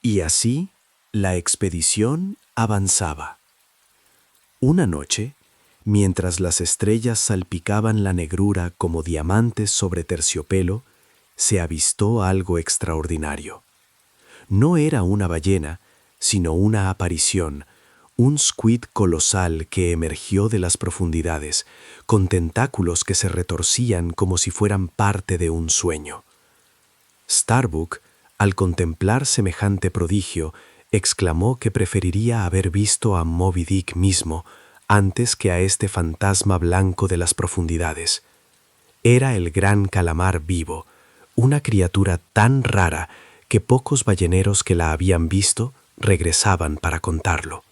Y así, la expedición avanzaba. Una noche, mientras las estrellas salpicaban la negrura como diamantes sobre terciopelo, se avistó algo extraordinario. No era una ballena, sino una aparición, un squid colosal que emergió de las profundidades, con tentáculos que se retorcían como si fueran parte de un sueño. Starbuck, al contemplar semejante prodigio, exclamó que preferiría haber visto a Moby Dick mismo antes que a este fantasma blanco de las profundidades. Era el gran calamar vivo, una criatura tan rara que pocos balleneros que la habían visto regresaban para contarlo.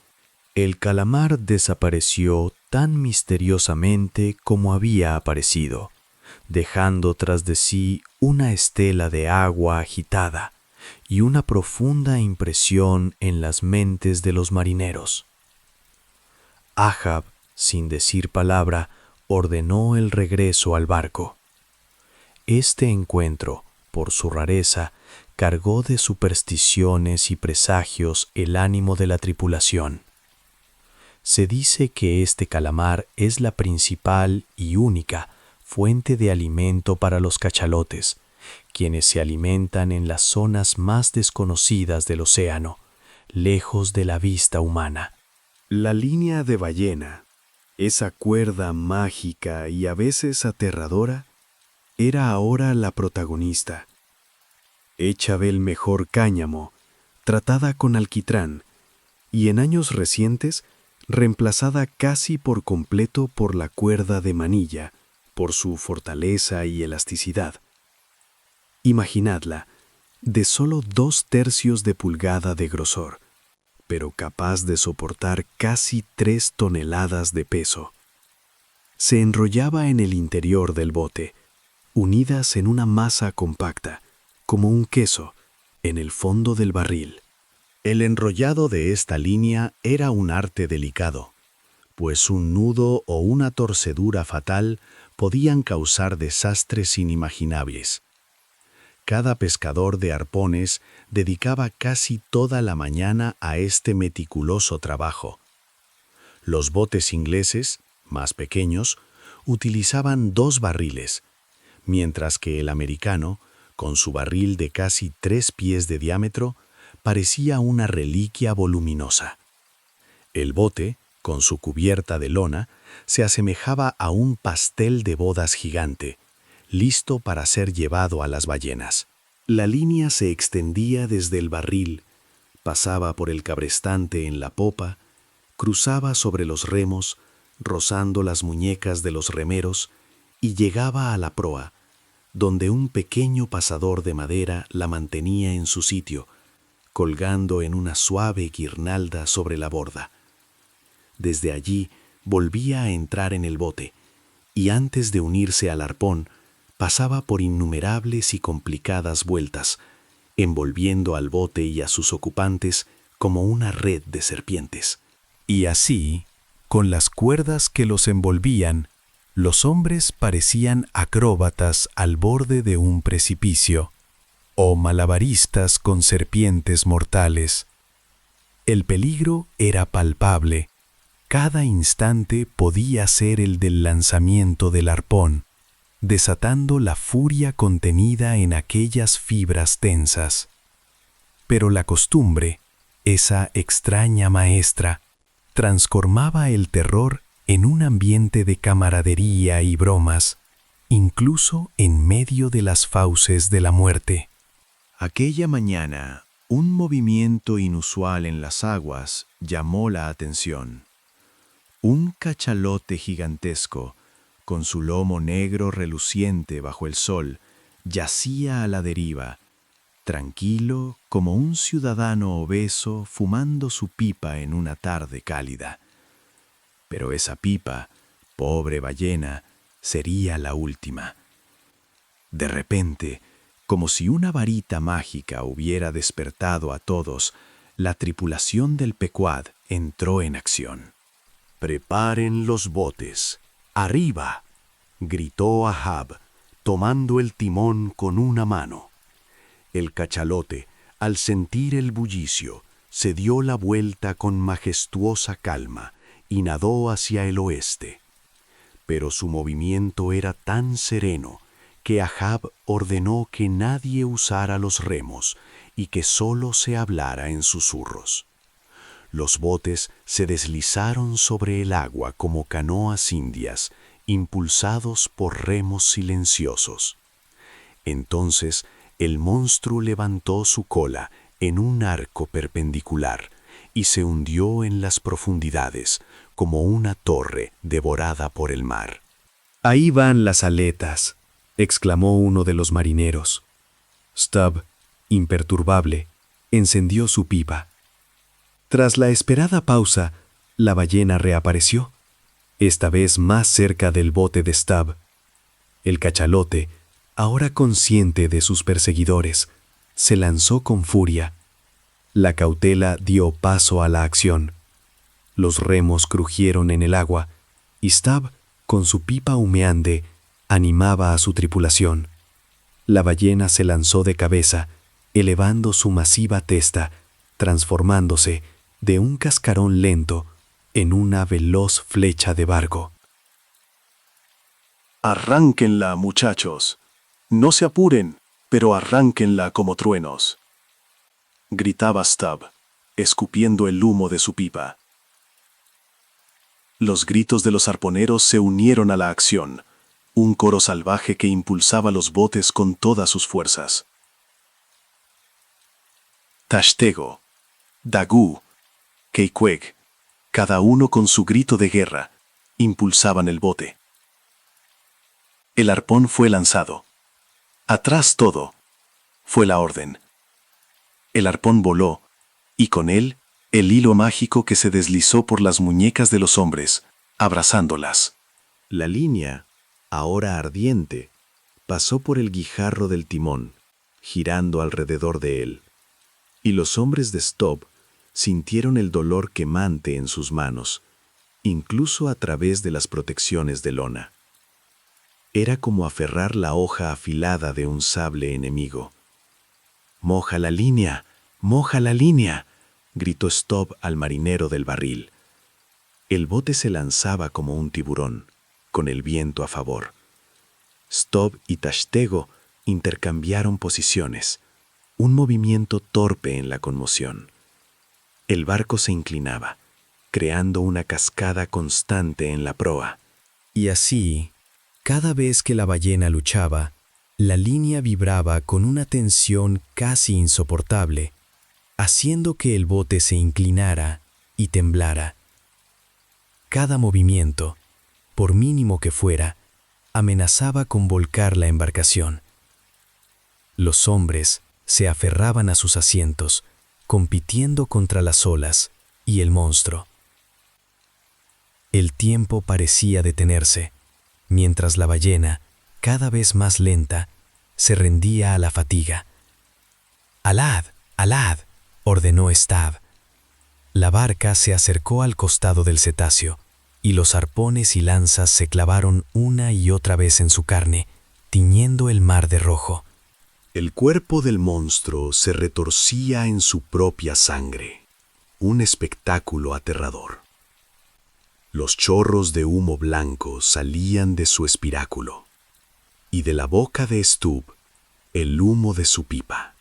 El calamar desapareció tan misteriosamente como había aparecido, dejando tras de sí una estela de agua agitada y una profunda impresión en las mentes de los marineros. Ahab, sin decir palabra, ordenó el regreso al barco. Este encuentro, por su rareza, cargó de supersticiones y presagios el ánimo de la tripulación. Se dice que este calamar es la principal y única fuente de alimento para los cachalotes, quienes se alimentan en las zonas más desconocidas del océano, lejos de la vista humana. La línea de ballena, esa cuerda mágica y a veces aterradora, era ahora la protagonista. Hecha del mejor cáñamo, tratada con alquitrán, y en años recientes reemplazada casi por completo por la cuerda de manilla, por su fortaleza y elasticidad. Imaginadla, de solo 2/3 de pulgada de grosor, pero capaz de soportar casi 3 toneladas de peso. Se enrollaba en el interior del bote, unidas en una masa compacta, como un queso, en el fondo del barril. El enrollado de esta línea era un arte delicado, pues un nudo o una torcedura fatal podían causar desastres inimaginables. Cada pescador de arpones dedicaba casi toda la mañana a este meticuloso trabajo. Los botes ingleses, más pequeños, utilizaban 2 barriles, mientras que el americano, con su barril de casi 3 pies de diámetro, parecía una reliquia voluminosa. El bote, con su cubierta de lona, se asemejaba a un pastel de bodas gigante, listo para ser llevado a las ballenas. La línea se extendía desde el barril, pasaba por el cabrestante en la popa, cruzaba sobre los remos, rozando las muñecas de los remeros, y llegaba a la proa, donde un pequeño pasador de madera la mantenía en su sitio, colgando en una suave guirnalda sobre la borda. Desde allí volvía a entrar en el bote, y antes de unirse al arpón, pasaba por innumerables y complicadas vueltas, envolviendo al bote y a sus ocupantes como una red de serpientes. Y así, con las cuerdas que los envolvían, los hombres parecían acróbatas al borde de un precipicio, o malabaristas con serpientes mortales. El peligro era palpable. Cada instante podía ser el del lanzamiento del arpón, desatando la furia contenida en aquellas fibras tensas. Pero la costumbre, esa extraña maestra, transformaba el terror en un ambiente de camaradería y bromas, incluso en medio de las fauces de la muerte. Aquella mañana, un movimiento inusual en las aguas llamó la atención. Un cachalote gigantesco, con su lomo negro reluciente bajo el sol, yacía a la deriva, tranquilo como un ciudadano obeso fumando su pipa en una tarde cálida. Pero esa pipa, pobre ballena, sería la última. De repente, como si una varita mágica hubiera despertado a todos, la tripulación del Pequod entró en acción. «Preparen los botes. ¡Arriba!», gritó Ahab, tomando el timón con una mano. El cachalote, al sentir el bullicio, se dio la vuelta con majestuosa calma y nadó hacia el oeste. Pero su movimiento era tan sereno que Ahab ordenó que nadie usara los remos y que solo se hablara en susurros. Los botes se deslizaron sobre el agua como canoas indias, impulsados por remos silenciosos. Entonces el monstruo levantó su cola en un arco perpendicular y se hundió en las profundidades como una torre devorada por el mar. «Ahí van las aletas», exclamó uno de los marineros. Stubb, imperturbable, encendió su pipa. Tras la esperada pausa, la ballena reapareció, esta vez más cerca del bote de Stubb. El cachalote, ahora consciente de sus perseguidores, se lanzó con furia. La cautela dio paso a la acción. Los remos crujieron en el agua y Stubb, con su pipa humeante, animaba a su tripulación. La ballena se lanzó de cabeza, elevando su masiva testa, transformándose de un cascarón lento en una veloz flecha de barco. «Arránquenla, muchachos. No se apuren, pero arránquenla como truenos», gritaba Stubb, escupiendo el humo de su pipa. Los gritos de los arponeros se unieron a la acción, un coro salvaje que impulsaba los botes con todas sus fuerzas. Tashtego, Dagu, Queequeg, cada uno con su grito de guerra, impulsaban el bote. El arpón fue lanzado. «Atrás todo», fue la orden. El arpón voló, y con él el hilo mágico que se deslizó por las muñecas de los hombres, abrazándolas. La línea, ahora ardiente, pasó por el guijarro del timón, girando alrededor de él, y los hombres de Stubb sintieron el dolor quemante en sus manos, incluso a través de las protecciones de lona. Era como aferrar la hoja afilada de un sable enemigo. «¡Moja la línea! ¡Moja la línea!», gritó Stubb al marinero del barril. El bote se lanzaba como un tiburón, con el viento a favor. Stubb y Tashtego intercambiaron posiciones, un movimiento torpe en la conmoción. El barco se inclinaba, creando una cascada constante en la proa. Y así, cada vez que la ballena luchaba, la línea vibraba con una tensión casi insoportable, haciendo que el bote se inclinara y temblara. Cada movimiento, por mínimo que fuera, amenazaba con volcar la embarcación. Los hombres se aferraban a sus asientos, compitiendo contra las olas y el monstruo. El tiempo parecía detenerse, mientras la ballena, cada vez más lenta, se rendía a la fatiga. «¡Alad! ¡Alad!», ordenó Stubb. La barca se acercó al costado del cetáceo, y los arpones y lanzas se clavaron una y otra vez en su carne, tiñendo el mar de rojo. El cuerpo del monstruo se retorcía en su propia sangre, un espectáculo aterrador. Los chorros de humo blanco salían de su espiráculo, y de la boca de Stubb el humo de su pipa.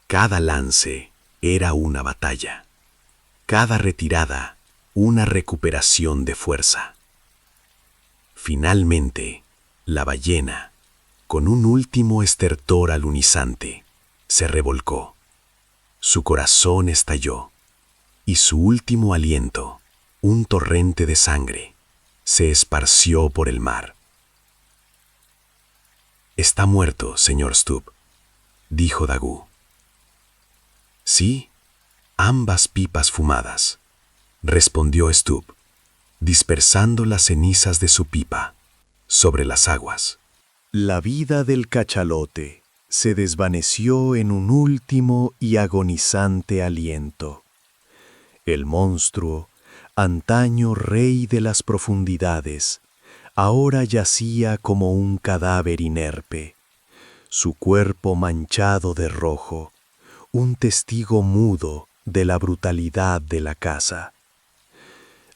Cada lance era una batalla, cada retirada una recuperación de fuerza. Finalmente, la ballena, con un último estertor alunizante, se revolcó. Su corazón estalló, y su último aliento, un torrente de sangre, se esparció por el mar. «Está muerto, señor Stubb», dijo Dagu. «Sí, ambas pipas fumadas», respondió Stubb, dispersando las cenizas de su pipa sobre las aguas. La vida del cachalote se desvaneció en un último y agonizante aliento. El monstruo, antaño rey de las profundidades, ahora yacía como un cadáver inerpe, su cuerpo manchado de rojo, un testigo mudo de la brutalidad de la caza.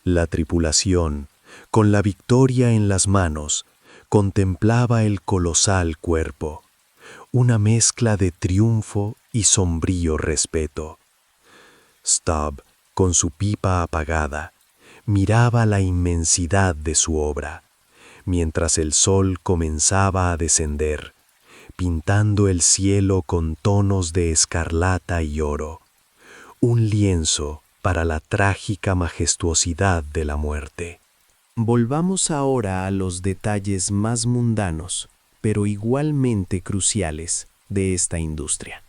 La tripulación, con la victoria en las manos, contemplaba el colosal cuerpo, una mezcla de triunfo y sombrío respeto. Stubb, con su pipa apagada, miraba la inmensidad de su obra, mientras el sol comenzaba a descender, pintando el cielo con tonos de escarlata y oro, un lienzo para la trágica majestuosidad de la muerte. Volvamos ahora a los detalles más mundanos, pero igualmente cruciales, de esta industria.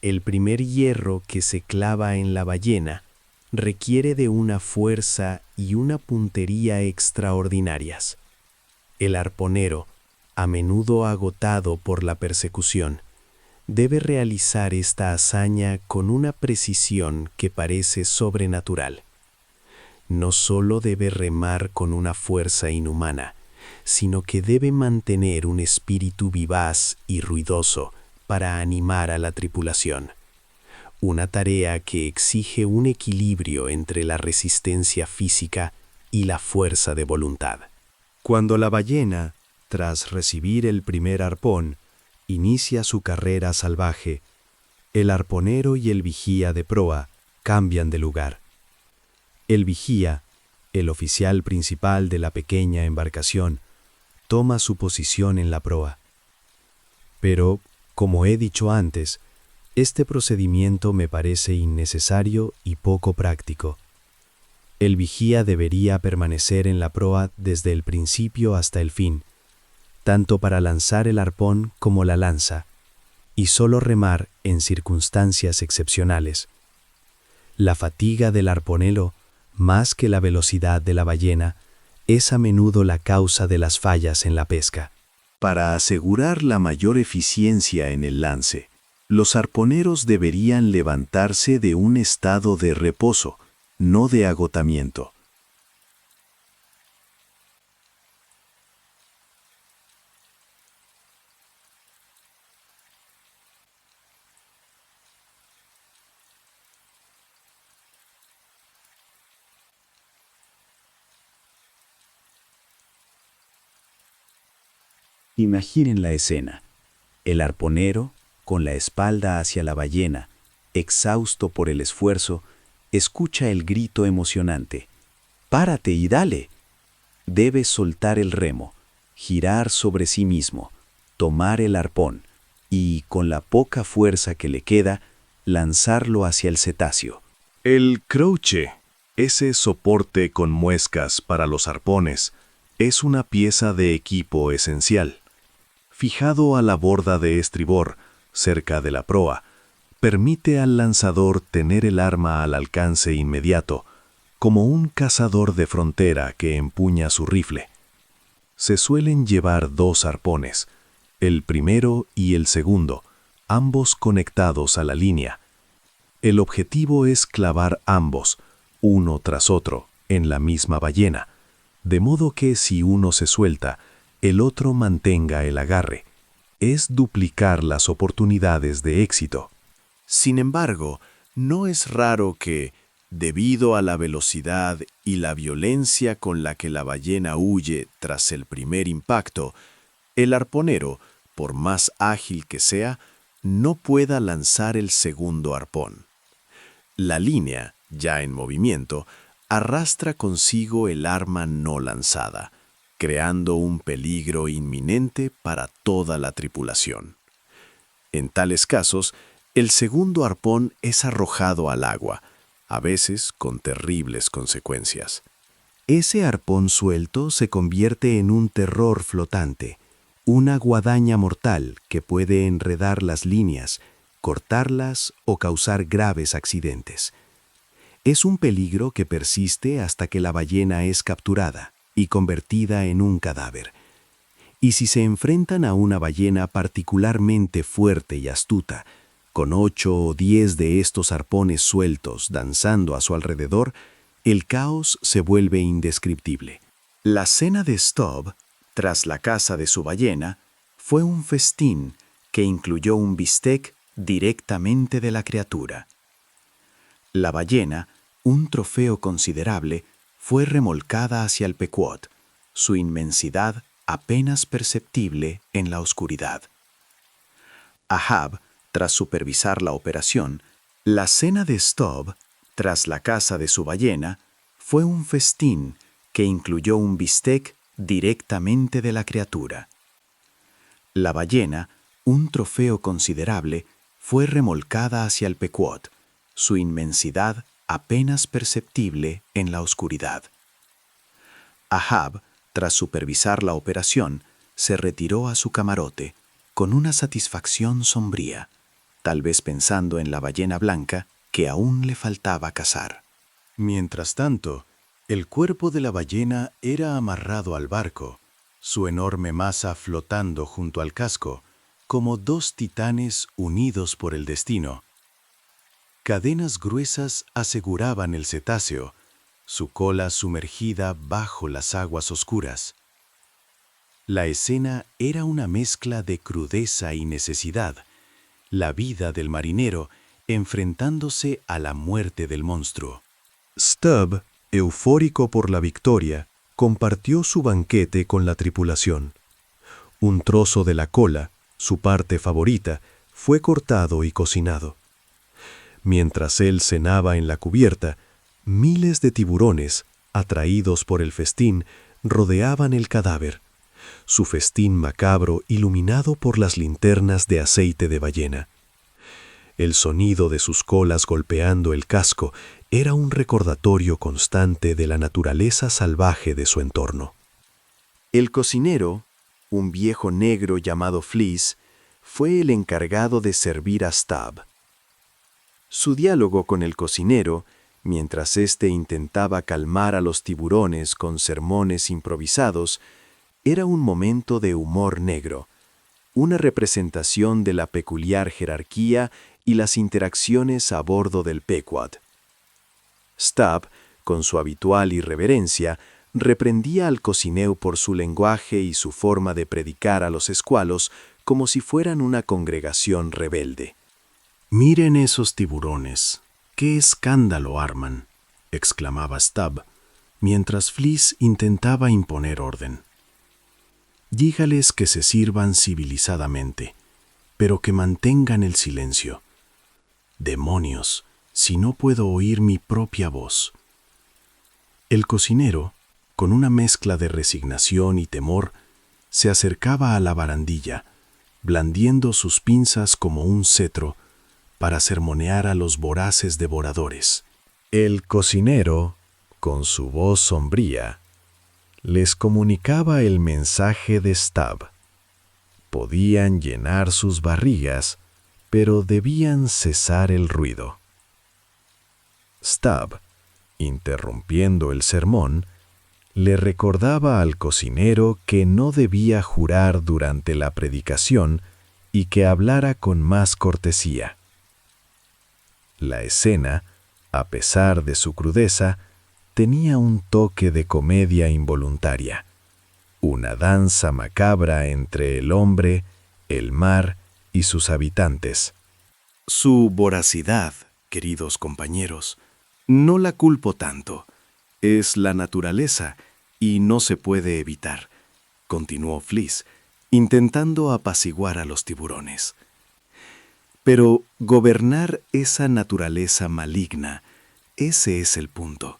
El primer hierro que se clava en la ballena requiere de una fuerza y una puntería extraordinarias. El arponero, a menudo agotado por la persecución, debe realizar esta hazaña con una precisión que parece sobrenatural. No solo debe remar con una fuerza inhumana, sino que debe mantener un espíritu vivaz y ruidoso para animar a la tripulación. Una tarea que exige un equilibrio entre la resistencia física y la fuerza de voluntad. Cuando la ballena, tras recibir el primer arpón, inicia su carrera salvaje, el arponero y el vigía de proa cambian de lugar. El vigía, el oficial principal de la pequeña embarcación, toma su posición en la proa. Pero, como he dicho antes, este procedimiento me parece innecesario y poco práctico. El vigía debería permanecer en la proa desde el principio hasta el fin, tanto para lanzar el arpón como la lanza, y solo remar en circunstancias excepcionales. La fatiga del arponero, más que la velocidad de la ballena, es a menudo la causa de las fallas en la pesca. Para asegurar la mayor eficiencia en el lance, los arponeros deberían levantarse de un estado de reposo, no de agotamiento. Imaginen la escena. El arponero, con la espalda hacia la ballena, exhausto por el esfuerzo, escucha el grito emocionante. ¡Párate y dale! Debe soltar el remo, girar sobre sí mismo, tomar el arpón y, con la poca fuerza que le queda, lanzarlo hacia el cetáceo. El croche, ese soporte con muescas para los arpones, es una pieza de equipo esencial. Fijado a la borda de estribor, cerca de la proa, permite al lanzador tener el arma al alcance inmediato, como un cazador de frontera que empuña su rifle. Se suelen llevar dos arpones, el primero y el segundo, ambos conectados a la línea. El objetivo es clavar ambos, uno tras otro, en la misma ballena, de modo que si uno se suelta, el otro mantenga el agarre. Es duplicar las oportunidades de éxito. Sin embargo, no es raro que, debido a la velocidad y la violencia con la que la ballena huye tras el primer impacto, el arponero, por más ágil que sea, no pueda lanzar el segundo arpón. La línea, ya en movimiento, arrastra consigo el arma no lanzada, creando un peligro inminente para toda la tripulación. En tales casos, el segundo arpón es arrojado al agua, a veces con terribles consecuencias. Ese arpón suelto se convierte en un terror flotante, una guadaña mortal que puede enredar las líneas, cortarlas o causar graves accidentes. Es un peligro que persiste hasta que la ballena es capturada y convertida en un cadáver. Y si se enfrentan a una ballena particularmente fuerte y astuta, con 8 o 10 de estos arpones sueltos danzando a su alrededor, el caos se vuelve indescriptible. La cena de Stubb, tras la caza de su ballena, fue un festín que incluyó un bistec directamente de la criatura. La ballena, un trofeo considerable, fue remolcada hacia el Pequod, su inmensidad apenas perceptible en la oscuridad. Ahab, tras supervisar la operación, la cena de Stubb, tras la caza de su ballena, fue un festín que incluyó un bistec directamente de la criatura. La ballena, un trofeo considerable, fue remolcada hacia el Pequod, su inmensidad apenas perceptible en la oscuridad. Ahab, tras supervisar la operación, se retiró a su camarote con una satisfacción sombría, tal vez pensando en la ballena blanca que aún le faltaba cazar. Mientras tanto, el cuerpo de la ballena era amarrado al barco, su enorme masa flotando junto al casco, como dos titanes unidos por el destino. Cadenas gruesas aseguraban el cetáceo, su cola sumergida bajo las aguas oscuras. La escena era una mezcla de crudeza y necesidad, la vida del marinero enfrentándose a la muerte del monstruo. Stubb, eufórico por la victoria, compartió su banquete con la tripulación. Un trozo de la cola, su parte favorita, fue cortado y cocinado. Mientras él cenaba en la cubierta, miles de tiburones, atraídos por el festín, rodeaban el cadáver, su festín macabro iluminado por las linternas de aceite de ballena. El sonido de sus colas golpeando el casco era un recordatorio constante de la naturaleza salvaje de su entorno. El cocinero, un viejo negro llamado Fleece, fue el encargado de servir a Stubb. Su diálogo con el cocinero, mientras éste intentaba calmar a los tiburones con sermones improvisados, era un momento de humor negro, una representación de la peculiar jerarquía y las interacciones a bordo del Pequod. Stubb, con su habitual irreverencia, reprendía al cocinero por su lenguaje y su forma de predicar a los escualos como si fueran una congregación rebelde. «Miren esos tiburones. ¡Qué escándalo arman!», exclamaba Stubb, mientras Fleece intentaba imponer orden. «Dígales que se sirvan civilizadamente, pero que mantengan el silencio. ¡Demonios! Si no puedo oír mi propia voz». El cocinero, con una mezcla de resignación y temor, se acercaba a la barandilla, blandiendo sus pinzas como un cetro para sermonear a los voraces devoradores. El cocinero, con su voz sombría, les comunicaba el mensaje de Stubb. Podían llenar sus barrigas, pero debían cesar el ruido. Stubb, interrumpiendo el sermón, le recordaba al cocinero que no debía jurar durante la predicación y que hablara con más cortesía. La escena, a pesar de su crudeza, tenía un toque de comedia involuntaria, una danza macabra entre el hombre, el mar y sus habitantes. Su voracidad, queridos compañeros, no la culpo tanto. Es la naturaleza y no se puede evitar, continuó Fleece, intentando apaciguar a los tiburones. Pero gobernar esa naturaleza maligna, ese es el punto.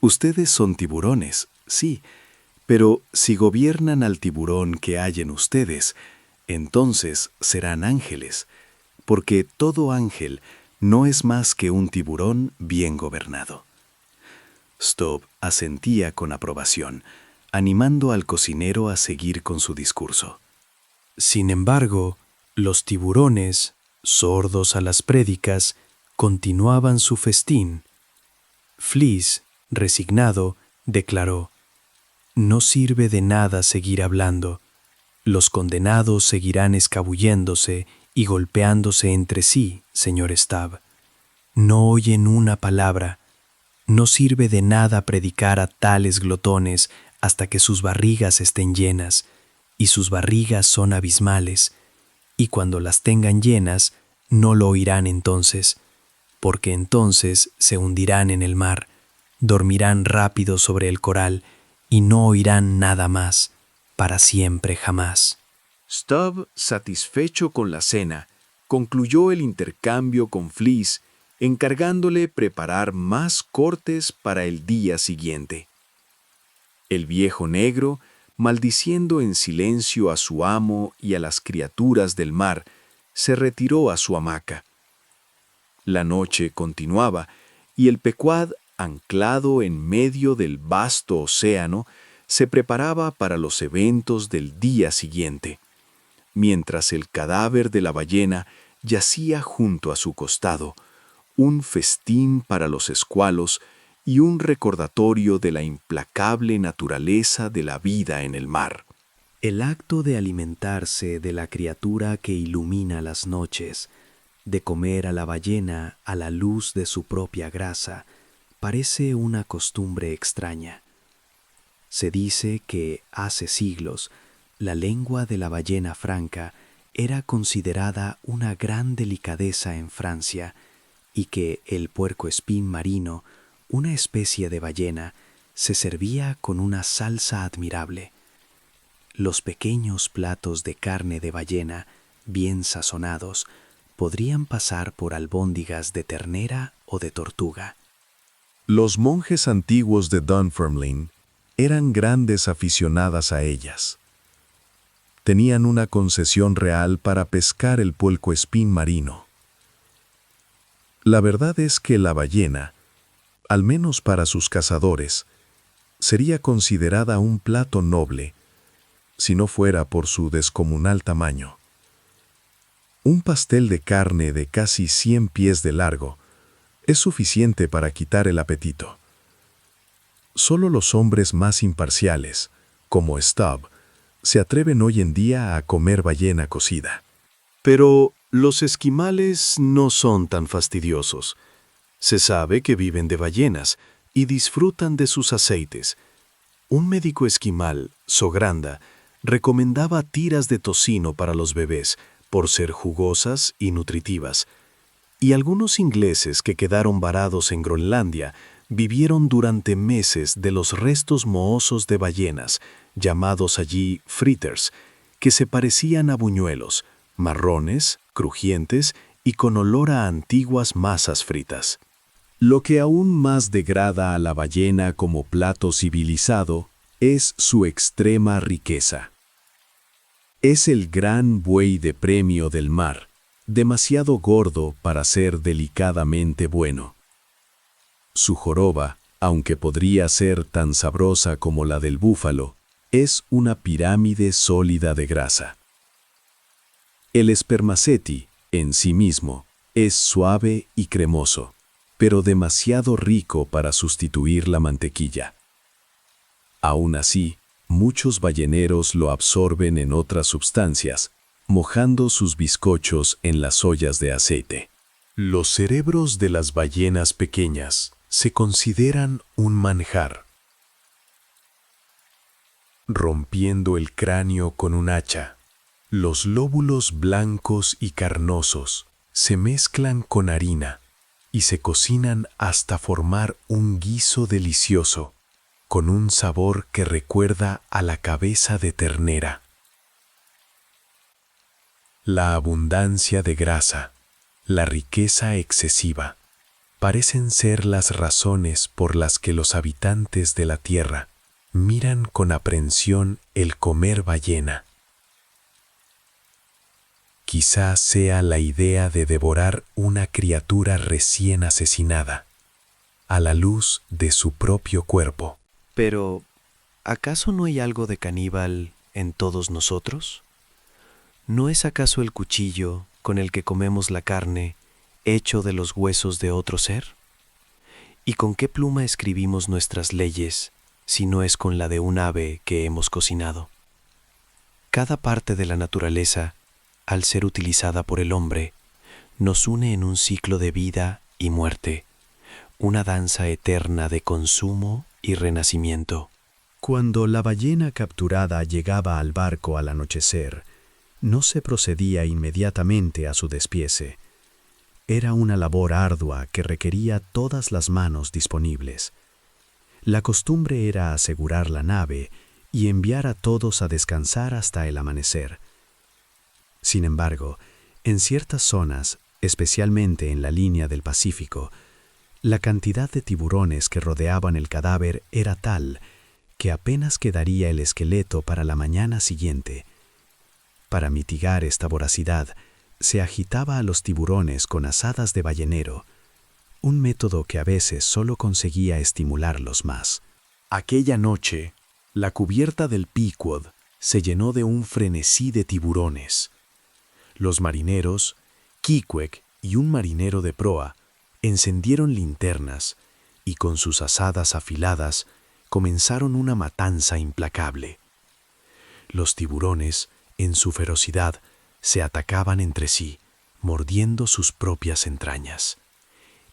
Ustedes son tiburones, sí, pero si gobiernan al tiburón que hay en ustedes, entonces serán ángeles, porque todo ángel no es más que un tiburón bien gobernado. Stubb asentía con aprobación, animando al cocinero a seguir con su discurso. Sin embargo, los tiburones, sordos a las prédicas, continuaban su festín. Fleece, resignado, declaró: «No sirve de nada seguir hablando. Los condenados seguirán escabulléndose y golpeándose entre sí, señor Stubb. No oyen una palabra. No sirve de nada predicar a tales glotones hasta que sus barrigas estén llenas, y sus barrigas son abismales, y cuando las tengan llenas, no lo oirán entonces, porque entonces se hundirán en el mar, dormirán rápido sobre el coral y no oirán nada más, para siempre jamás. Stubb, satisfecho con la cena, concluyó el intercambio con Fleece, encargándole preparar más cortes para el día siguiente. El viejo negro, maldiciendo en silencio a su amo y a las criaturas del mar, se retiró a su hamaca. La noche continuaba y el Pequod, anclado en medio del vasto océano, se preparaba para los eventos del día siguiente, mientras el cadáver de la ballena yacía junto a su costado, un festín para los escualos y un recordatorio de la implacable naturaleza de la vida en el mar. El acto de alimentarse de la criatura que ilumina las noches, de comer a la ballena a la luz de su propia grasa, parece una costumbre extraña. Se dice que hace siglos la lengua de la ballena franca era considerada una gran delicadeza en Francia y que el puercoespín marino, una especie de ballena, se servía con una salsa admirable. Los pequeños platos de carne de ballena, bien sazonados, podrían pasar por albóndigas de ternera o de tortuga. Los monjes antiguos de Dunfermline eran grandes aficionadas a ellas. Tenían una concesión real para pescar el puercoespín marino. La verdad es que la ballena, al menos para sus cazadores, sería considerada un plato noble, si no fuera por su descomunal tamaño. Un pastel de carne de casi 100 pies de largo es suficiente para quitar el apetito. Solo los hombres más imparciales, como Stubb, se atreven hoy en día a comer ballena cocida. Pero los esquimales no son tan fastidiosos. Se sabe que viven de ballenas y disfrutan de sus aceites. Un médico esquimal, Sogranda, recomendaba tiras de tocino para los bebés por ser jugosas y nutritivas. Y algunos ingleses que quedaron varados en Groenlandia vivieron durante meses de los restos mohosos de ballenas, llamados allí fritters, que se parecían a buñuelos, marrones, crujientes y con olor a antiguas masas fritas. Lo que aún más degrada a la ballena como plato civilizado es su extrema riqueza. Es el gran buey de premio del mar, demasiado gordo para ser delicadamente bueno. Su joroba, aunque podría ser tan sabrosa como la del búfalo, es una pirámide sólida de grasa. El spermaceti, en sí mismo, es suave y cremoso, pero demasiado rico para sustituir la mantequilla. Aún así, muchos balleneros lo absorben en otras sustancias, mojando sus bizcochos en las ollas de aceite. Los cerebros de las ballenas pequeñas se consideran un manjar. Rompiendo el cráneo con un hacha, los lóbulos blancos y carnosos se mezclan con harina y se cocinan hasta formar un guiso delicioso, con un sabor que recuerda a la cabeza de ternera. La abundancia de grasa, la riqueza excesiva, parecen ser las razones por las que los habitantes de la tierra miran con aprensión el comer ballena. Quizá sea la idea de devorar una criatura recién asesinada, a la luz de su propio cuerpo. Pero, ¿acaso no hay algo de caníbal en todos nosotros? ¿No es acaso el cuchillo con el que comemos la carne hecho de los huesos de otro ser? ¿Y con qué pluma escribimos nuestras leyes si no es con la de un ave que hemos cocinado? Cada parte de la naturaleza, al ser utilizada por el hombre, nos une en un ciclo de vida y muerte, una danza eterna de consumo y renacimiento. Cuando la ballena capturada llegaba al barco al anochecer, no se procedía inmediatamente a su despiece, Era una labor ardua que requería todas las manos disponibles. La costumbre era asegurar la nave y enviar a todos a descansar hasta el amanecer. Sin embargo, en ciertas zonas, especialmente en la línea del Pacífico, la cantidad de tiburones que rodeaban el cadáver era tal que apenas quedaría el esqueleto para la mañana siguiente. Para mitigar esta voracidad, se agitaba a los tiburones con asadas de ballenero, un método que a veces solo conseguía estimularlos más. Aquella noche, la cubierta del Pequod se llenó de un frenesí de tiburones. Los marineros, Queequeg y un marinero de proa, encendieron linternas y con sus asadas afiladas comenzaron una matanza implacable. Los tiburones, en su ferocidad, se atacaban entre sí, mordiendo sus propias entrañas.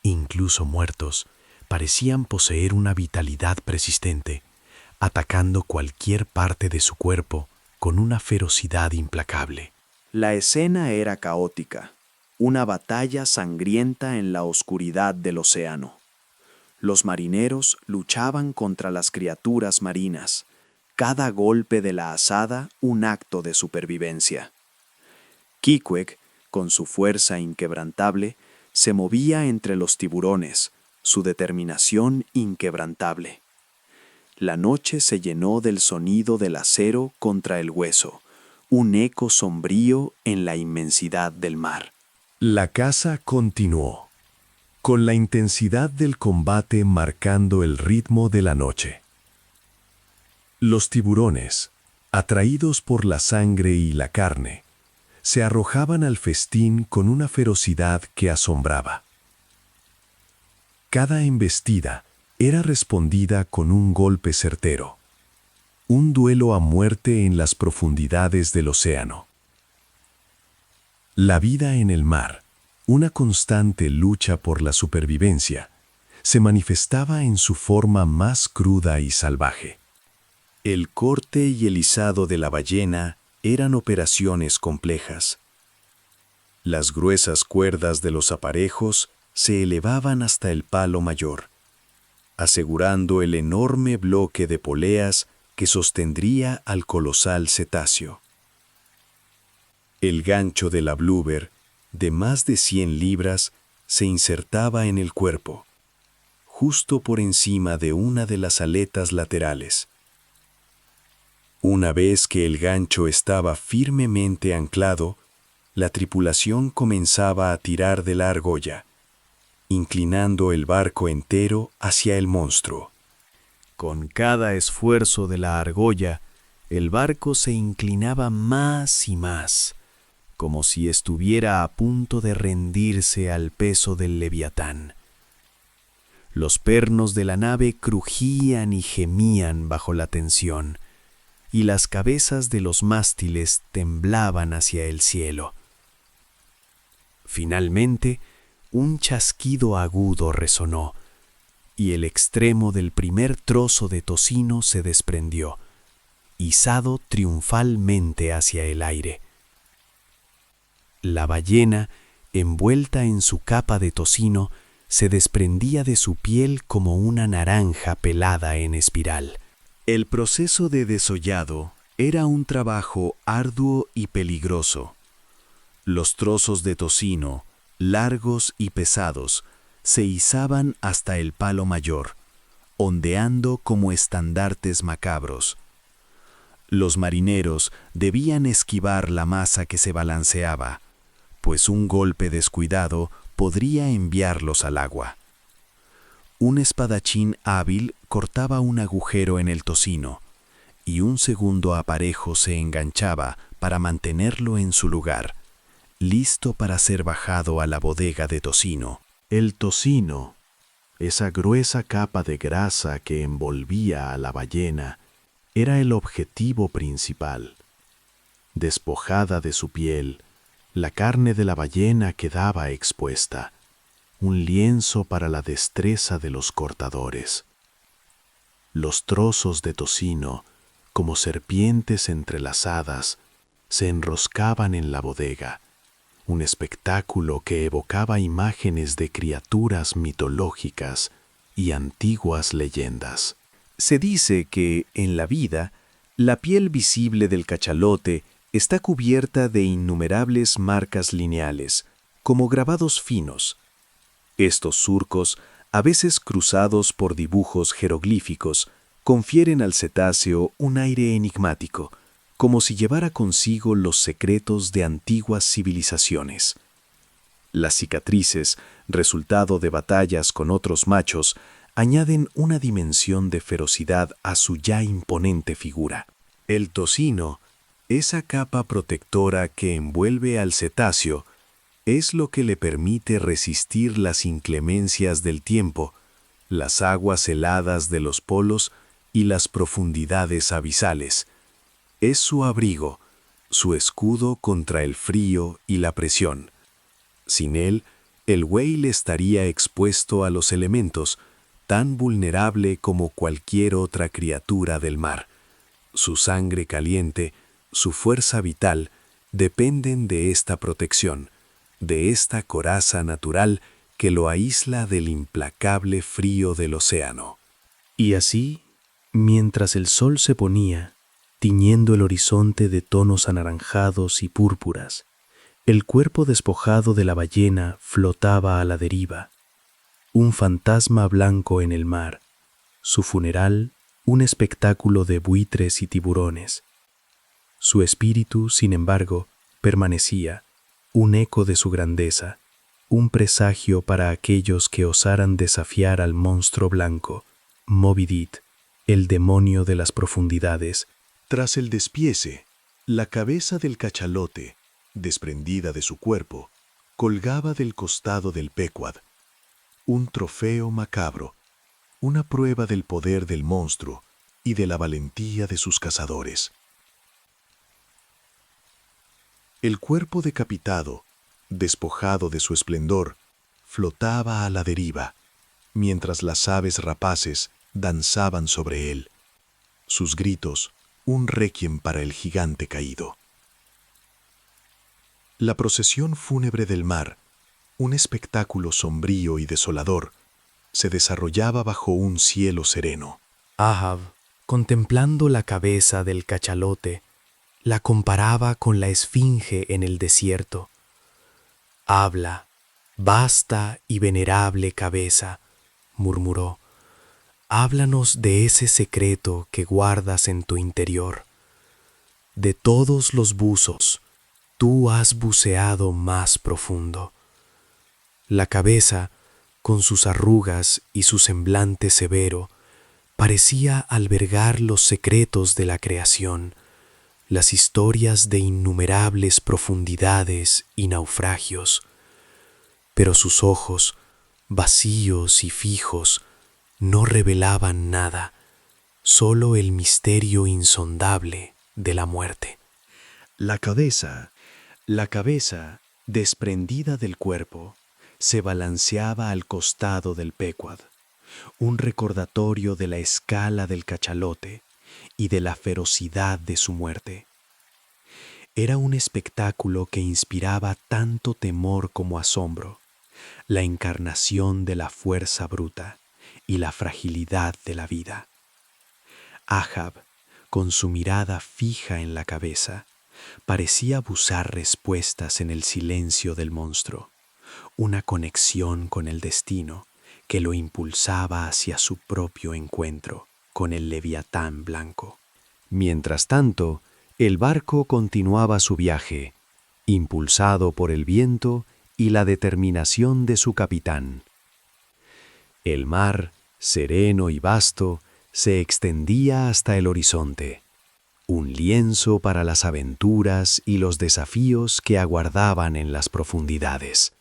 Incluso muertos, parecían poseer una vitalidad persistente, atacando cualquier parte de su cuerpo con una ferocidad implacable. La escena era caótica, una batalla sangrienta en la oscuridad del océano. Los marineros luchaban contra las criaturas marinas, cada golpe de la azada un acto de supervivencia. Queequeg, con su fuerza inquebrantable, se movía entre los tiburones, su determinación inquebrantable. La noche se llenó del sonido del acero contra el hueso, un eco sombrío en la inmensidad del mar. La caza continuó, con la intensidad del combate marcando el ritmo de la noche. Los tiburones, atraídos por la sangre y la carne, se arrojaban al festín con una ferocidad que asombraba. Cada embestida era respondida con un golpe certero, un duelo a muerte en las profundidades del océano. La vida en el mar, una constante lucha por la supervivencia, se manifestaba en su forma más cruda y salvaje. El corte y el izado de la ballena eran operaciones complejas. Las gruesas cuerdas de los aparejos se elevaban hasta el palo mayor, asegurando el enorme bloque de poleas que sostendría al colosal cetáceo. El gancho de la bloober, de más de 100 libras, se insertaba en el cuerpo, justo por encima de una de las aletas laterales. Una vez que el gancho estaba firmemente anclado, la tripulación comenzaba a tirar de la argolla, inclinando el barco entero hacia el monstruo. Con cada esfuerzo de la argolla, el barco se inclinaba más y más, como si estuviera a punto de rendirse al peso del leviatán. Los pernos de la nave crujían y gemían bajo la tensión, y las cabezas de los mástiles temblaban hacia el cielo. Finalmente, un chasquido agudo resonó, y el extremo del primer trozo de tocino se desprendió, izado triunfalmente hacia el aire. La ballena, envuelta en su capa de tocino, se desprendía de su piel como una naranja pelada en espiral. El proceso de desollado era un trabajo arduo y peligroso. Los trozos de tocino, largos y pesados, se izaban hasta el palo mayor, ondeando como estandartes macabros. Los marineros debían esquivar la masa que se balanceaba, pues un golpe descuidado podría enviarlos al agua. Un espadachín hábil cortaba un agujero en el tocino, y un segundo aparejo se enganchaba para mantenerlo en su lugar, listo para ser bajado a la bodega de tocino. El tocino, esa gruesa capa de grasa que envolvía a la ballena, era el objetivo principal. Despojada de su piel, la carne de la ballena quedaba expuesta, un lienzo para la destreza de los cortadores. Los trozos de tocino, como serpientes entrelazadas, se enroscaban en la bodega, un espectáculo que evocaba imágenes de criaturas mitológicas y antiguas leyendas. Se dice que, en la vida, la piel visible del cachalote está cubierta de innumerables marcas lineales, como grabados finos. Estos surcos, a veces cruzados por dibujos jeroglíficos, confieren al cetáceo un aire enigmático, como si llevara consigo los secretos de antiguas civilizaciones. Las cicatrices, resultado de batallas con otros machos, añaden una dimensión de ferocidad a su ya imponente figura. El tocino, esa capa protectora que envuelve al cetáceo, es lo que le permite resistir las inclemencias del tiempo, las aguas heladas de los polos y las profundidades abisales. Es su abrigo, su escudo contra el frío y la presión. Sin él, el whale estaría expuesto a los elementos, tan vulnerable como cualquier otra criatura del mar. Su sangre caliente, su fuerza vital, dependen de esta protección, de esta coraza natural que lo aísla del implacable frío del océano. Y así, mientras el sol se ponía, tiñendo el horizonte de tonos anaranjados y púrpuras, el cuerpo despojado de la ballena flotaba a la deriva, un fantasma blanco en el mar, su funeral un espectáculo de buitres y tiburones. Su espíritu, sin embargo, permanecía, un eco de su grandeza, un presagio para aquellos que osaran desafiar al monstruo blanco, Moby Dick, el demonio de las profundidades. Tras el despiece, la cabeza del cachalote, desprendida de su cuerpo, colgaba del costado del Pequod, un trofeo macabro, una prueba del poder del monstruo y de la valentía de sus cazadores. El cuerpo decapitado, despojado de su esplendor, flotaba a la deriva, mientras las aves rapaces danzaban sobre él. Sus gritos, un requiem para el gigante caído. La procesión fúnebre del mar, un espectáculo sombrío y desolador, se desarrollaba bajo un cielo sereno. Ahab, contemplando la cabeza del cachalote, la comparaba con la esfinge en el desierto. «Habla, vasta y venerable cabeza», murmuró. «Háblanos de ese secreto que guardas en tu interior. De todos los buzos, tú has buceado más profundo». La cabeza, con sus arrugas y su semblante severo, parecía albergar los secretos de la creación, las historias de innumerables profundidades y naufragios. Pero sus ojos, vacíos y fijos, no revelaban nada, solo el misterio insondable de la muerte. La cabeza, desprendida del cuerpo, se balanceaba al costado del Pequod, un recordatorio de la escala del cachalote y de la ferocidad de su muerte. Era un espectáculo que inspiraba tanto temor como asombro, la encarnación de la fuerza bruta y la fragilidad de la vida. Ahab, con su mirada fija en la cabeza, parecía buscar respuestas en el silencio del monstruo, una conexión con el destino que lo impulsaba hacia su propio encuentro con el leviatán blanco. Mientras tanto, el barco continuaba su viaje, impulsado por el viento y la determinación de su capitán. El mar, sereno y vasto, se extendía hasta el horizonte, un lienzo para las aventuras y los desafíos que aguardaban en las profundidades.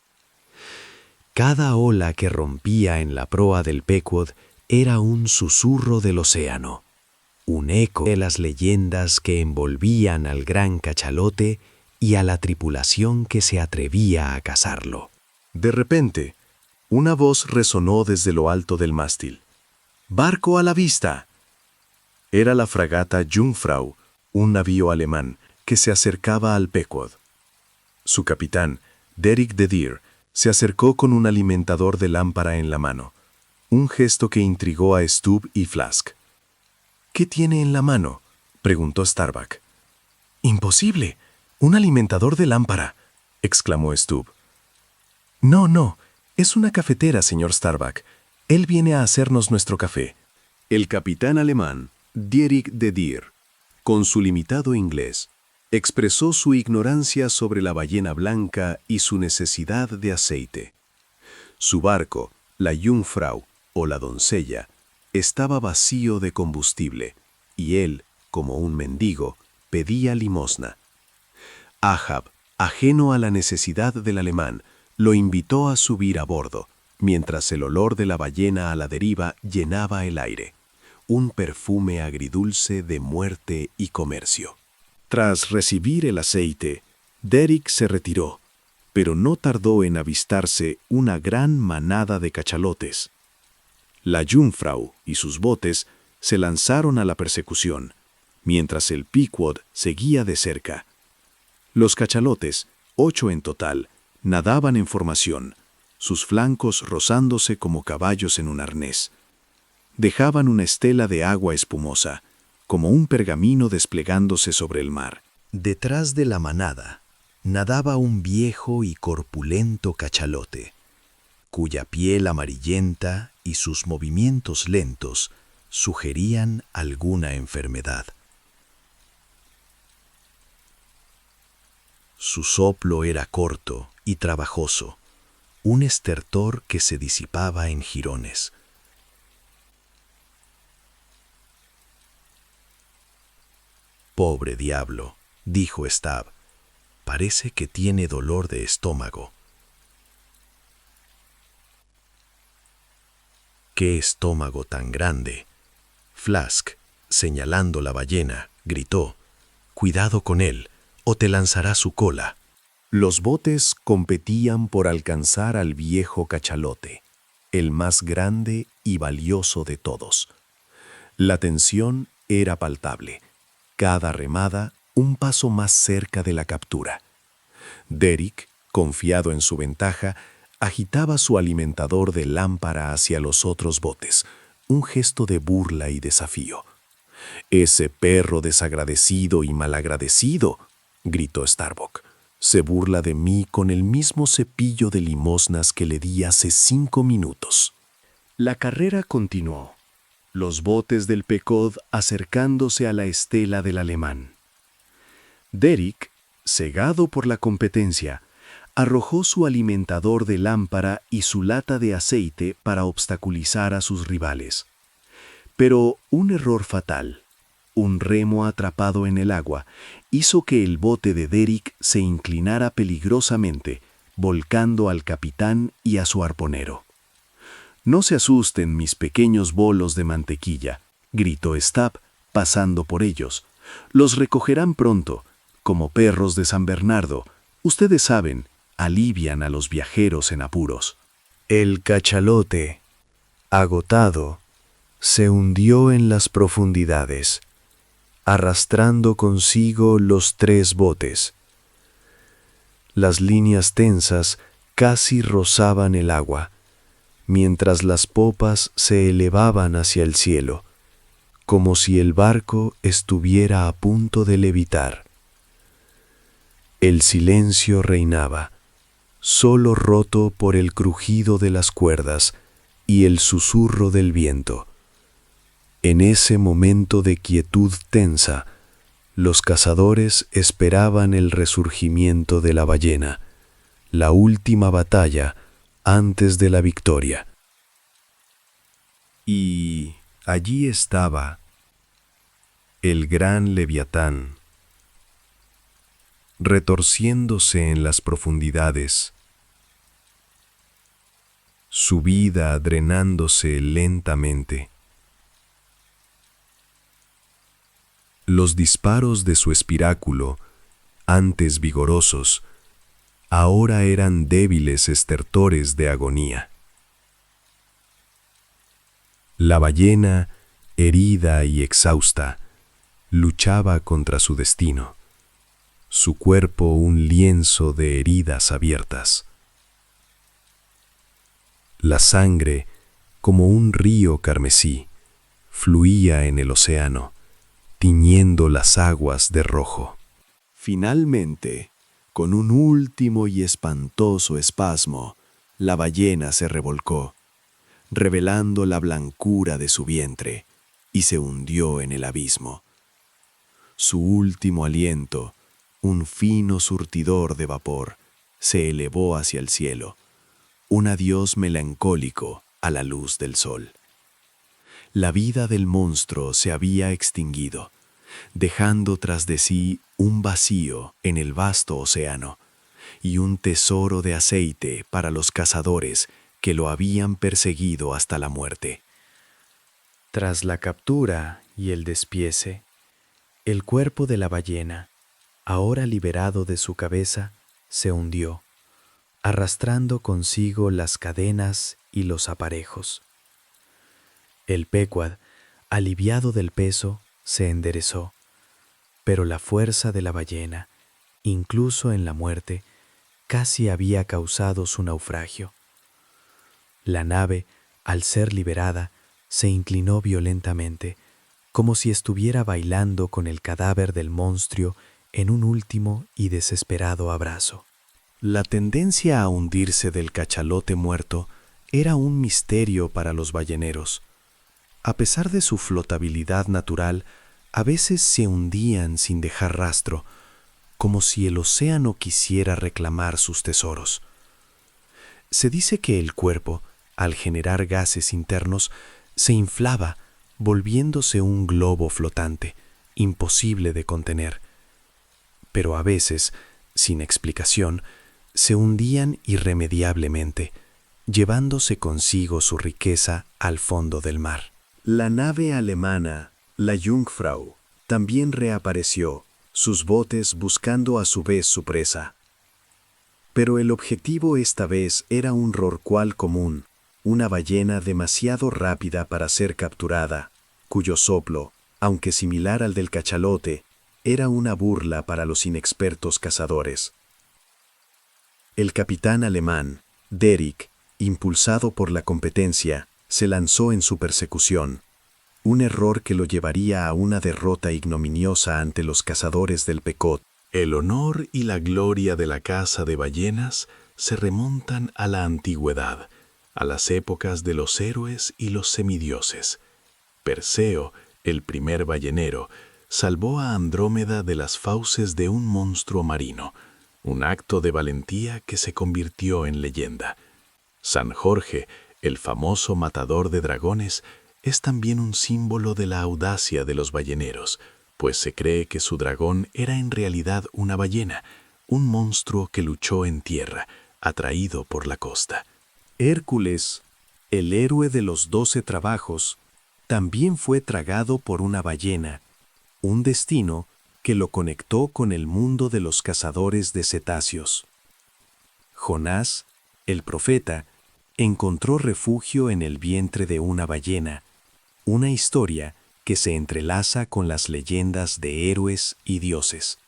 Cada ola que rompía en la proa del Pequod era un susurro del océano, un eco de las leyendas que envolvían al gran cachalote y a la tripulación que se atrevía a cazarlo. De repente, una voz resonó desde lo alto del mástil. ¡Barco a la vista! Era la fragata Jungfrau, un navío alemán que se acercaba al Pequod. Su capitán, Derek the Deer se acercó con un alimentador de lámpara en la mano, un gesto que intrigó a Stubb y Flask. «¿Qué tiene en la mano?», preguntó Starbuck. «Imposible, un alimentador de lámpara», exclamó Stubb. No, es una cafetera, señor Starbuck. Él viene a hacernos nuestro café». El capitán alemán, Dietrich de Deer, con su limitado inglés, expresó su ignorancia sobre la ballena blanca y su necesidad de aceite. Su barco, la Jungfrau o la doncella, estaba vacío de combustible, y él, como un mendigo, pedía limosna. Ahab, ajeno a la necesidad del alemán, lo invitó a subir a bordo, mientras el olor de la ballena a la deriva llenaba el aire, un perfume agridulce de muerte y comercio. Tras recibir el aceite, Derek se retiró, pero no tardó en avistarse una gran manada de cachalotes. La Jungfrau y sus botes se lanzaron a la persecución, mientras el Pequod seguía de cerca. Los cachalotes, 8 en total, nadaban en formación, sus flancos rozándose como caballos en un arnés. Dejaban una estela de agua espumosa, como un pergamino desplegándose sobre el mar. Detrás de la manada nadaba un viejo y corpulento cachalote, cuya piel amarillenta y sus movimientos lentos sugerían alguna enfermedad. Su soplo era corto y trabajoso, un estertor que se disipaba en jirones. «Pobre diablo», dijo Stubb, «parece que tiene dolor de estómago». «¡Qué estómago tan grande!». Flask, señalando la ballena, gritó, «¡Cuidado con él, o te lanzará su cola!». Los botes competían por alcanzar al viejo cachalote, el más grande y valioso de todos. La tensión era palpable, cada remada un paso más cerca de la captura. Derek, confiado en su ventaja, agitaba su alimentador de lámpara hacia los otros botes, un gesto de burla y desafío. «Ese perro desagradecido y malagradecido», gritó Starbuck, «se burla de mí con el mismo cepillo de limosnas que le di hace 5 minutos». La carrera continuó, los botes del Pequod acercándose a la estela del alemán. Derek, cegado por la competencia, arrojó su alimentador de lámpara y su lata de aceite para obstaculizar a sus rivales. Pero un error fatal, un remo atrapado en el agua, hizo que el bote de Derek se inclinara peligrosamente, volcando al capitán y a su arponero. «No se asusten, mis pequeños bolos de mantequilla», gritó Stubb, pasando por ellos. «Los recogerán pronto, como perros de San Bernardo. Ustedes saben, alivian a los viajeros en apuros». El cachalote, agotado, se hundió en las profundidades, arrastrando consigo los 3 botes. Las líneas tensas casi rozaban el agua, mientras las popas se elevaban hacia el cielo, como si el barco estuviera a punto de levitar. El silencio reinaba, solo roto por el crujido de las cuerdas y el susurro del viento. En ese momento de quietud tensa, los cazadores esperaban el resurgimiento de la ballena, la última batalla antes de la victoria. Y allí estaba el gran Leviatán, retorciéndose en las profundidades, su vida drenándose lentamente. Los disparos de su espiráculo, antes vigorosos, ahora eran débiles estertores de agonía. La ballena, herida y exhausta, luchaba contra su destino. su cuerpo un lienzo de heridas abiertas. La sangre, como un río carmesí, fluía en el océano, tiñendo las aguas de rojo. Finalmente, con un último y espantoso espasmo, la ballena se revolcó, revelando la blancura de su vientre, y se hundió en el abismo. Su último aliento, un fino surtidor de vapor, se elevó hacia el cielo, un adiós melancólico a la luz del sol. La vida del monstruo se había extinguido, dejando tras de sí un vacío en el vasto océano y un tesoro de aceite para los cazadores que lo habían perseguido hasta la muerte. Tras la captura y el despiece, el cuerpo de la ballena, ahora liberado de su cabeza, se hundió, arrastrando consigo las cadenas y los aparejos. El péquod, aliviado del peso, se enderezó, pero la fuerza de la ballena, incluso en la muerte, casi había causado su naufragio. La nave, al ser liberada, se inclinó violentamente, como si estuviera bailando con el cadáver del monstruo en un último y desesperado abrazo. La tendencia a hundirse del cachalote muerto era un misterio para los balleneros. A pesar de su flotabilidad natural, a veces se hundían sin dejar rastro, como si el océano quisiera reclamar sus tesoros. Se dice que el cuerpo, al generar gases internos, se inflaba, volviéndose un globo flotante, imposible de contener. Pero a veces, sin explicación, se hundían irremediablemente, llevándose consigo su riqueza al fondo del mar. La nave alemana, la Jungfrau, también reapareció, sus botes buscando a su vez su presa. Pero el objetivo esta vez era un rorcual común, una ballena demasiado rápida para ser capturada, cuyo soplo, aunque similar al del cachalote, era una burla para los inexpertos cazadores. El capitán alemán, Derrick, impulsado por la competencia, se lanzó en su persecución, un error que lo llevaría a una derrota ignominiosa ante los cazadores del Pequod. El honor y la gloria de la caza de ballenas se remontan a la antigüedad, a las épocas de los héroes y los semidioses. Perseo, el primer ballenero, salvó a Andrómeda de las fauces de un monstruo marino, un acto de valentía que se convirtió en leyenda. San Jorge, el famoso matador de dragones, es también un símbolo de la audacia de los balleneros, pues se cree que su dragón era en realidad una ballena, un monstruo que luchó en tierra, atraído por la costa. Hércules, el héroe de los 12 trabajos, también fue tragado por una ballena, un destino que lo conectó con el mundo de los cazadores de cetáceos. Jonás, el profeta, encontró refugio en el vientre de una ballena, una historia que se entrelaza con las leyendas de héroes y dioses.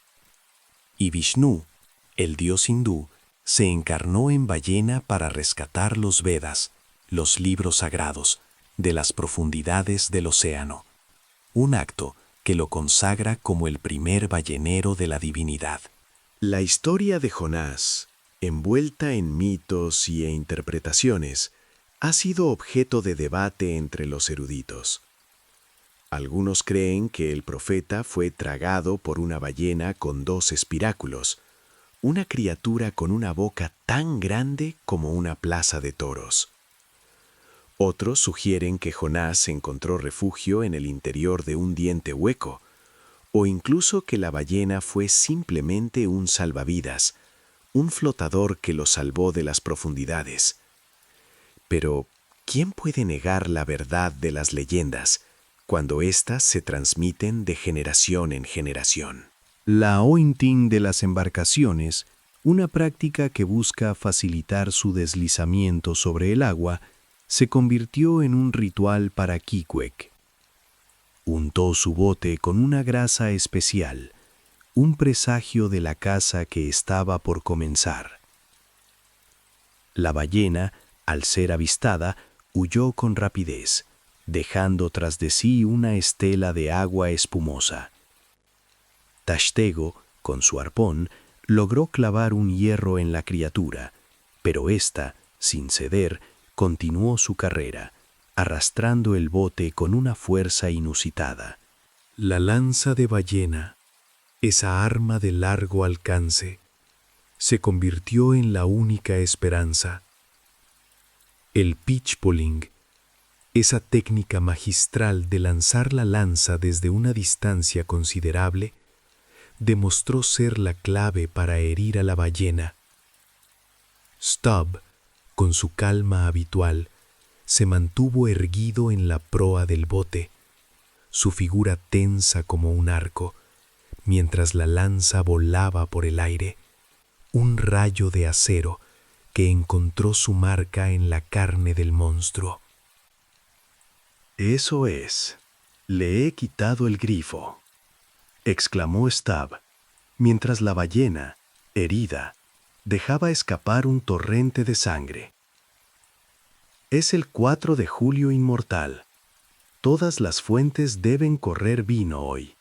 Y Vishnu, el dios hindú, se encarnó en ballena para rescatar los Vedas, los libros sagrados, de las profundidades del océano, un acto que lo consagra como el primer ballenero de la divinidad. La historia de Jonás, envuelta en mitos e interpretaciones, ha sido objeto de debate entre los eruditos. Algunos creen que el profeta fue tragado por una ballena con 2 espiráculos, una criatura con una boca tan grande como una plaza de toros. Otros sugieren que Jonás encontró refugio en el interior de un diente hueco, o incluso que la ballena fue simplemente un salvavidas, un flotador que lo salvó de las profundidades. Pero, ¿quién puede negar la verdad de las leyendas cuando éstas se transmiten de generación en generación? La ointing de las embarcaciones, una práctica que busca facilitar su deslizamiento sobre el agua, se convirtió en un ritual para Queequeg. Untó su bote con una grasa especial, un presagio de la caza que estaba por comenzar. La ballena, al ser avistada, huyó con rapidez, dejando tras de sí una estela de agua espumosa. Tashtego, con su arpón, logró clavar un hierro en la criatura, pero ésta, sin ceder, continuó su carrera, arrastrando el bote con una fuerza inusitada. La lanza de ballena, esa arma de largo alcance, se convirtió en la única esperanza. El pitchpolling, esa técnica magistral de lanzar la lanza desde una distancia considerable, demostró ser la clave para herir a la ballena. Stubb, con su calma habitual, se mantuvo erguido en la proa del bote, su figura tensa como un arco, mientras la lanza volaba por el aire, un rayo de acero que encontró su marca en la carne del monstruo. Eso es, le he quitado el grifo, exclamó Stubb, mientras la ballena, herida, dejaba escapar un torrente de sangre. Es el 4 de julio inmortal. Todas las fuentes deben correr vino hoy.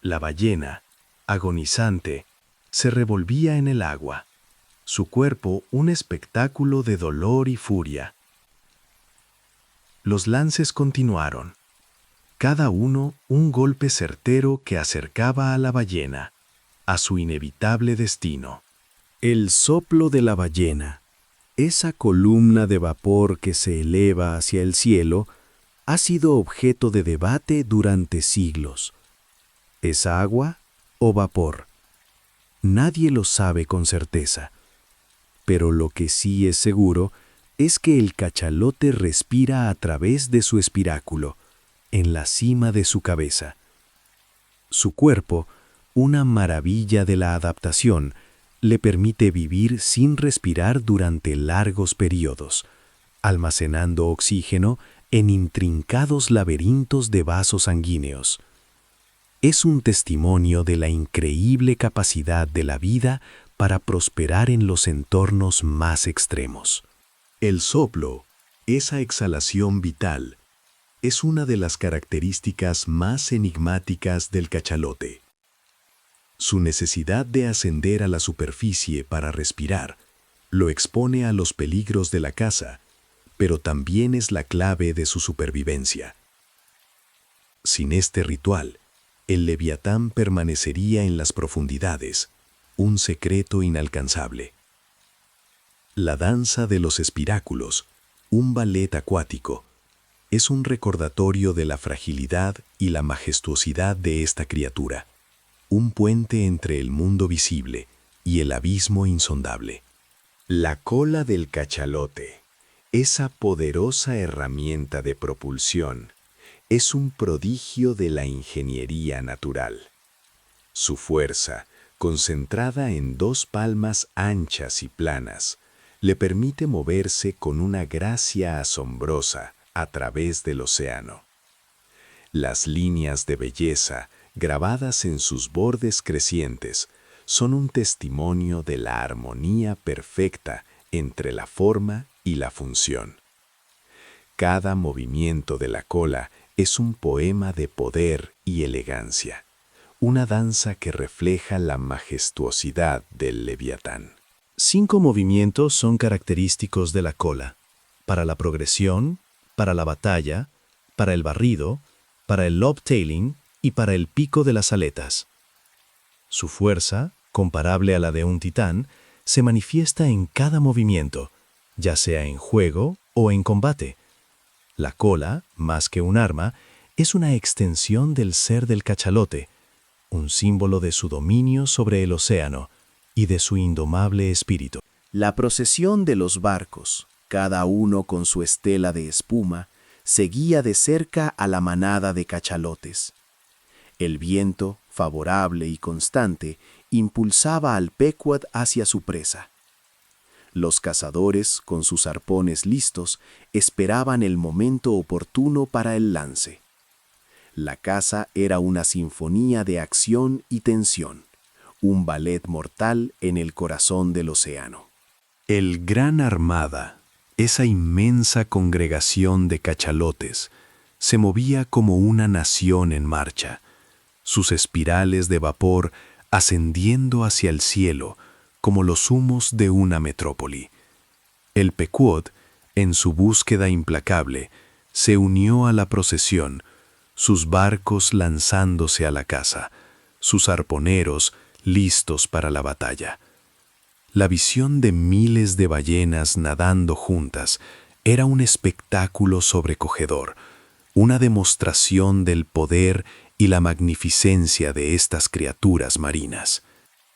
La ballena, agonizante, se revolvía en el agua, su cuerpo un espectáculo de dolor y furia. Los lances continuaron, cada uno un golpe certero que acercaba a la ballena, a su inevitable destino. El soplo de la ballena, esa columna de vapor que se eleva hacia el cielo, ha sido objeto de debate durante siglos. ¿Es agua o vapor? Nadie lo sabe con certeza. Pero lo que sí es seguro es que el cachalote respira a través de su espiráculo, en la cima de su cabeza. Su cuerpo, una maravilla de la adaptación, le permite vivir sin respirar durante largos periodos, almacenando oxígeno en intrincados laberintos de vasos sanguíneos. Es un testimonio de la increíble capacidad de la vida para prosperar en los entornos más extremos. El soplo, esa exhalación vital, es una de las características más enigmáticas del cachalote. Su necesidad de ascender a la superficie para respirar lo expone a los peligros de la caza, pero también es la clave de su supervivencia. Sin este ritual, el leviatán permanecería en las profundidades, un secreto inalcanzable. La danza de los espiráculos, un ballet acuático, es un recordatorio de la fragilidad y la majestuosidad de esta criatura, un puente entre el mundo visible y el abismo insondable. La cola del cachalote, esa poderosa herramienta de propulsión, es un prodigio de la ingeniería natural. Su fuerza, concentrada en 2 palmas anchas y planas, le permite moverse con una gracia asombrosa a través del océano. Las líneas de belleza grabadas en sus bordes crecientes son un testimonio de la armonía perfecta entre la forma y la función. Cada movimiento de la cola es un poema de poder y elegancia, una danza que refleja la majestuosidad del leviatán. 5 movimientos son característicos de la cola: para la progresión, para la batalla, para el barrido, para el lobtailing y para el pico de las aletas. Su fuerza, comparable a la de un titán, se manifiesta en cada movimiento, ya sea en juego o en combate. La cola, más que un arma, es una extensión del ser del cachalote, un símbolo de su dominio sobre el océano y de su indomable espíritu. La procesión de los barcos, cada uno con su estela de espuma, seguía de cerca a la manada de cachalotes. El viento, favorable y constante, impulsaba al Pequod hacia su presa. Los cazadores, con sus arpones listos, esperaban el momento oportuno para el lance. La casa era una sinfonía de acción y tensión, un ballet mortal en el corazón del océano. El Gran Armada, esa inmensa congregación de cachalotes, se movía como una nación en marcha, sus espirales de vapor ascendiendo hacia el cielo como los humos de una metrópoli. El Pequod, en su búsqueda implacable, se unió a la procesión, sus barcos lanzándose a la caza, sus arponeros listos para la batalla. La visión de miles de ballenas nadando juntas era un espectáculo sobrecogedor, una demostración del poder y la magnificencia de estas criaturas marinas.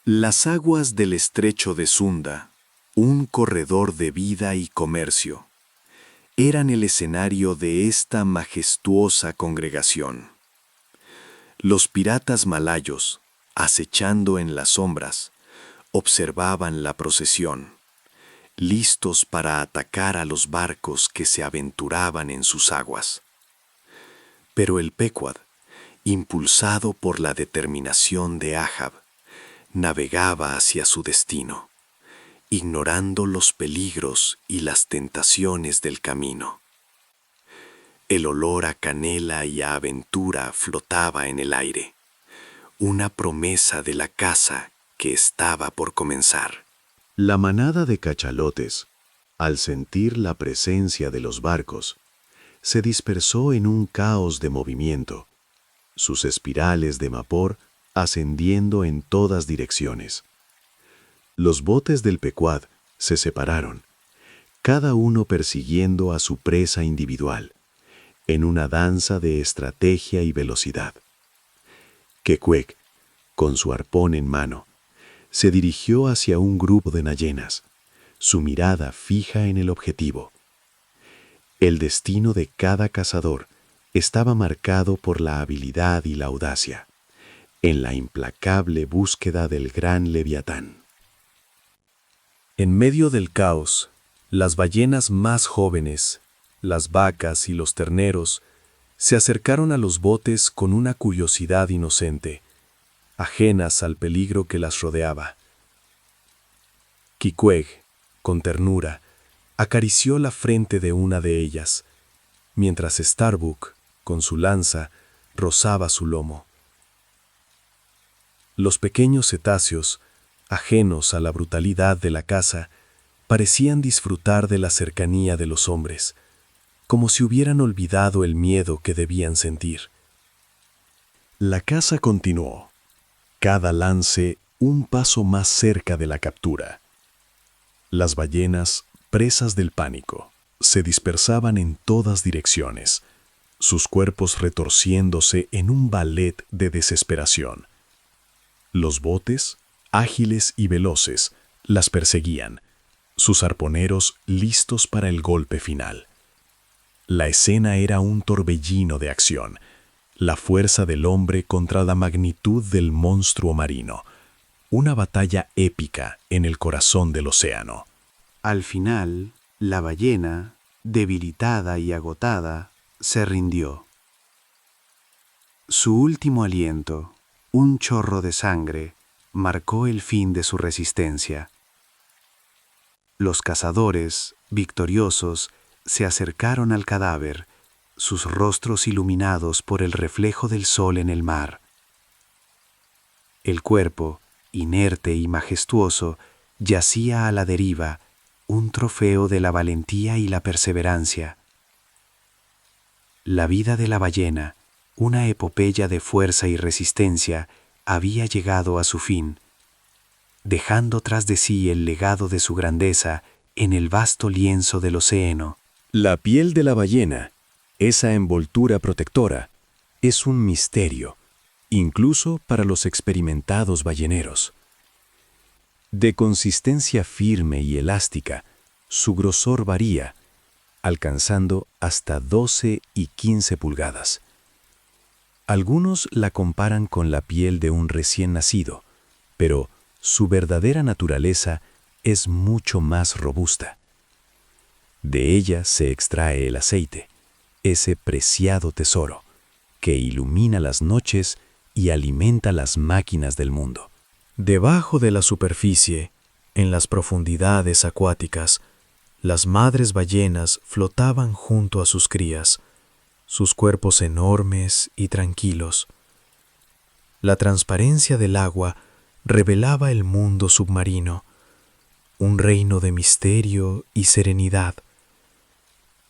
Las aguas del estrecho de Sunda, un corredor de vida y comercio, eran el escenario de esta majestuosa congregación. Los piratas malayos, acechando en las sombras, observaban la procesión, listos para atacar a los barcos que se aventuraban en sus aguas. Pero el Pequod, impulsado por la determinación de Ahab, navegaba hacia su destino, ignorando los peligros y las tentaciones del camino. El olor a canela y a aventura flotaba en el aire, una promesa de la caza que estaba por comenzar. La manada de cachalotes, al sentir la presencia de los barcos, se dispersó en un caos de movimiento, sus espirales de vapor ascendiendo en todas direcciones. Los botes del Pequod se separaron, cada uno persiguiendo a su presa individual, en una danza de estrategia y velocidad. Quequeg, con su arpón en mano, se dirigió hacia un grupo de ballenas, su mirada fija en el objetivo. El destino de cada cazador estaba marcado por la habilidad y la audacia, en la implacable búsqueda del gran Leviatán. En medio del caos, las ballenas más jóvenes, las vacas y los terneros, se acercaron a los botes con una curiosidad inocente, ajenas al peligro que las rodeaba. Quequeg, con ternura, acarició la frente de una de ellas, mientras Starbuck, con su lanza, rozaba su lomo. Los pequeños cetáceos, ajenos a la brutalidad de la caza, parecían disfrutar de la cercanía de los hombres, como si hubieran olvidado el miedo que debían sentir. La caza continuó, cada lance un paso más cerca de la captura. Las ballenas, presas del pánico, se dispersaban en todas direcciones, sus cuerpos retorciéndose en un ballet de desesperación. Los botes, ágiles y veloces, las perseguían, sus arponeros listos para el golpe final. La escena era un torbellino de acción, la fuerza del hombre contra la magnitud del monstruo marino, una batalla épica en el corazón del océano. Al final, la ballena, debilitada y agotada, se rindió. Su último aliento, un chorro de sangre, marcó el fin de su resistencia. Los cazadores, victoriosos, se acercaron al cadáver, sus rostros iluminados por el reflejo del sol en el mar. El cuerpo, inerte y majestuoso, yacía a la deriva, un trofeo de la valentía y la perseverancia. La vida de la ballena, una epopeya de fuerza y resistencia, había llegado a su fin, dejando tras de sí el legado de su grandeza en el vasto lienzo del océano. La piel de la ballena, esa envoltura protectora, es un misterio, incluso para los experimentados balleneros. De consistencia firme y elástica, su grosor varía, alcanzando hasta 12 y 15 pulgadas. Algunos la comparan con la piel de un recién nacido, pero su verdadera naturaleza es mucho más robusta. De ella se extrae el aceite, ese preciado tesoro, que ilumina las noches y alimenta las máquinas del mundo. Debajo de la superficie, en las profundidades acuáticas, las madres ballenas flotaban junto a sus crías, sus cuerpos enormes y tranquilos. La transparencia del agua revelaba el mundo submarino, un reino de misterio y serenidad.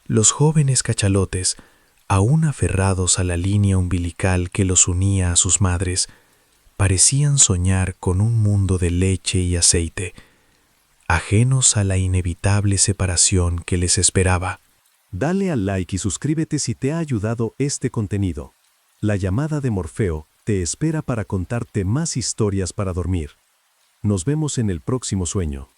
Los jóvenes cachalotes, aún aferrados a la línea umbilical que los unía a sus madres, parecían soñar con un mundo de leche y aceite, ajenos a la inevitable separación que les esperaba. Dale al like y suscríbete si te ha ayudado este contenido. La llamada de Morfeo te espera para contarte más historias para dormir. Nos vemos en el próximo sueño.